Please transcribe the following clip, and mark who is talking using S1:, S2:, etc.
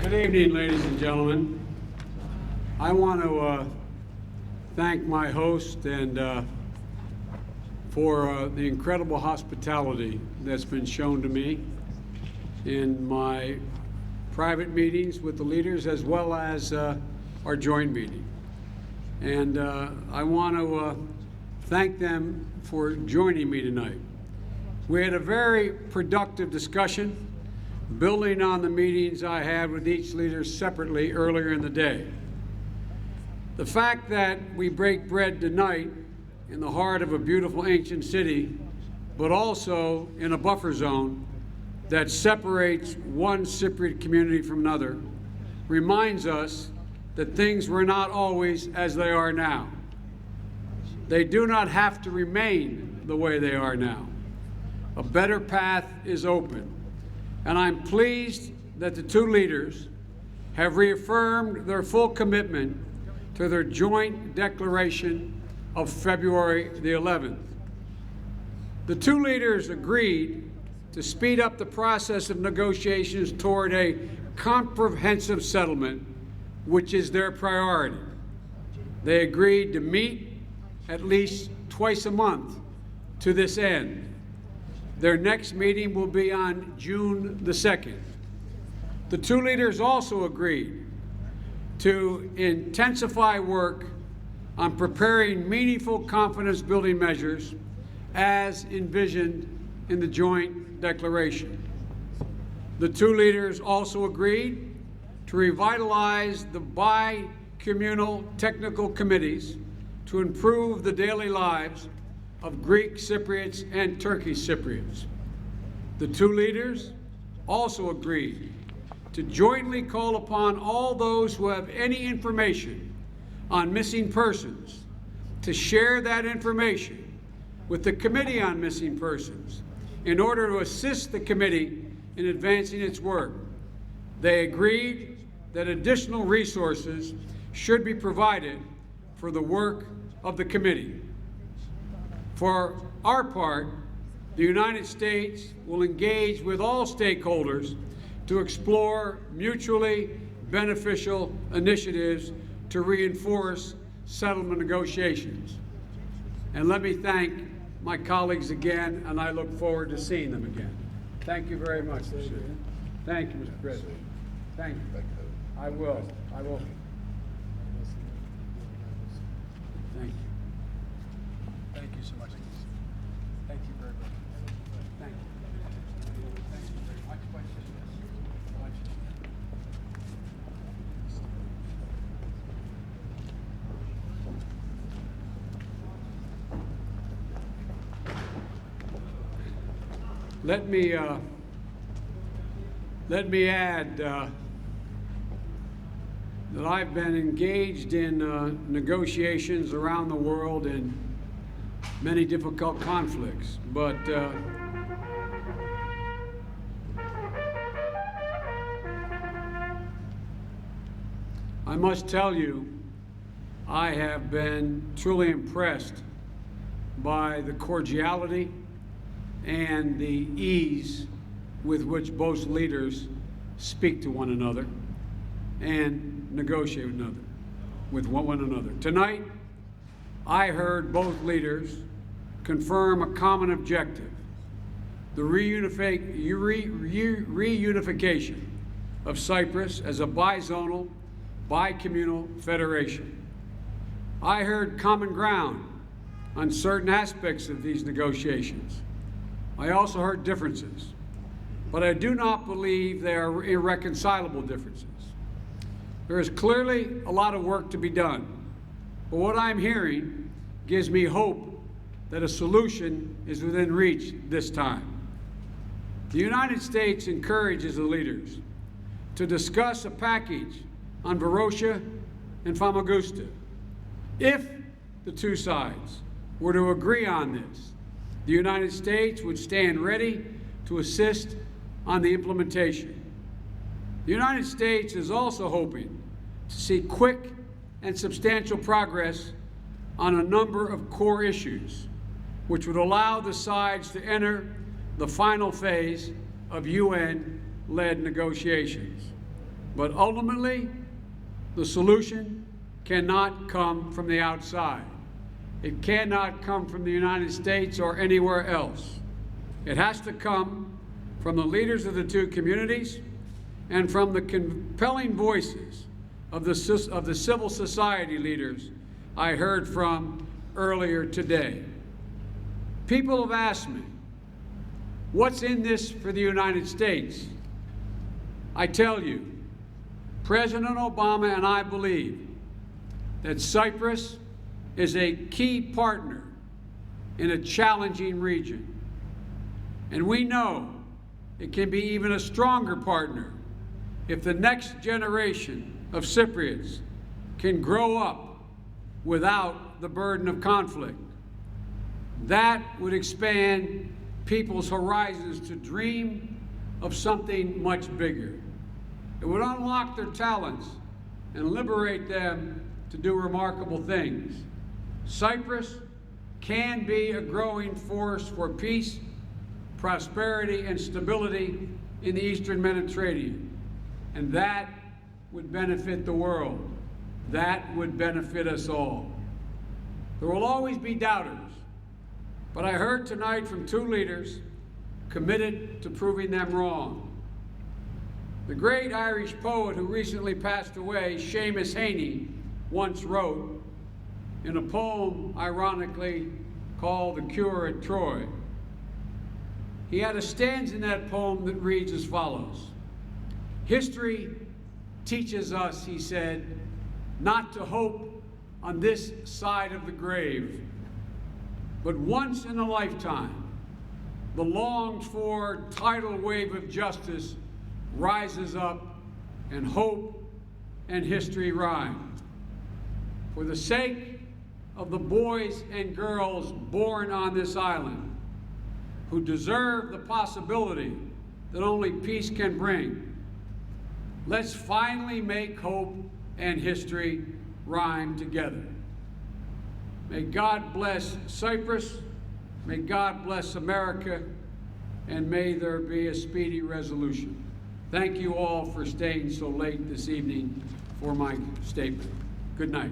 S1: Good evening, ladies and gentlemen. I want to thank my host and for the incredible hospitality that's been shown to me in my private meetings with the leaders as well as our joint meeting. And I want to thank them for joining me tonight. We had a very productive discussion, building on the meetings I had with each leader separately earlier in the day. The fact that we break bread tonight in the heart of a beautiful ancient city, but also in a buffer zone that separates one Cypriot community from another, reminds us that things were not always as they are now. They do not have to remain the way they are now. A better path is open. And I'm pleased that the two leaders have reaffirmed their full commitment to their joint declaration of February the 11th. The two leaders agreed to speed up the process of negotiations toward a comprehensive settlement, which is their priority. They agreed to meet at least twice a month to this end. Their next meeting will be on June the 2nd. The two leaders also agreed to intensify work on preparing meaningful confidence-building measures as envisioned in the joint declaration. The two leaders also agreed to revitalize the bi-communal technical committees to improve the daily lives of Greek Cypriots and Turkish Cypriots. The two leaders also agreed to jointly call upon all those who have any information on missing persons to share that information with the Committee on Missing Persons in order to assist the committee in advancing its work. They agreed that additional resources should be provided for the work of the committee. For our part, the United States will engage with all stakeholders to explore mutually beneficial initiatives to reinforce settlement negotiations. And let me thank my colleagues again, and I look forward to seeing them again. Thank you very much, Mr. President. Thank you, Mr. President. Thank you. I will. Thank you.
S2: Thank you so much. Thank you very much.
S1: Thank you. Thank you very much. Let me add that I've been engaged in negotiations around the world in many difficult conflicts, but I must tell you, I have been truly impressed by the cordiality and the ease with which both leaders speak to one another and negotiate with one another. Tonight, I heard both leaders confirm a common objective, the reunification of Cyprus as a bizonal, bi-communal federation. I heard common ground on certain aspects of these negotiations. I also heard differences, but I do not believe they are irreconcilable differences. There is clearly a lot of work to be done, but what I'm hearing gives me hope that a solution is within reach this time. The United States encourages the leaders to discuss a package on Varosha and Famagusta. If the two sides were to agree on this, the United States would stand ready to assist on the implementation. The United States is also hoping to see quick and substantial progress on a number of core issues, which would allow the sides to enter the final phase of UN-led negotiations. But ultimately, the solution cannot come from the outside. It cannot come from the United States or anywhere else. It has to come from the leaders of the two communities and from the compelling voices of the civil society leaders I heard from earlier today. People have asked me, what's in this for the United States? I tell you, President Obama and I believe that Cyprus is a key partner in a challenging region. And we know it can be even a stronger partner if the next generation of Cypriots can grow up without the burden of conflict. That would expand people's horizons to dream of something much bigger. It would unlock their talents and liberate them to do remarkable things. Cyprus can be a growing force for peace, prosperity, and stability in the Eastern Mediterranean. And that would benefit the world. That would benefit us all. There will always be doubters, but I heard tonight from two leaders committed to proving them wrong. The great Irish poet who recently passed away, Seamus Heaney, once wrote in a poem ironically called The Cure at Troy. He had a stanza in that poem that reads as follows: "History teaches us," he said, "not to hope on this side of the grave, but once in a lifetime, the longed-for tidal wave of justice rises up, and hope and history rhyme. For the sake of the boys and girls born on this island, who deserve the possibility that only peace can bring, let's finally make hope and history rhyme together. May God bless Cyprus, may God bless America, and may there be a speedy resolution. Thank you all for staying so late this evening for my statement. Good night.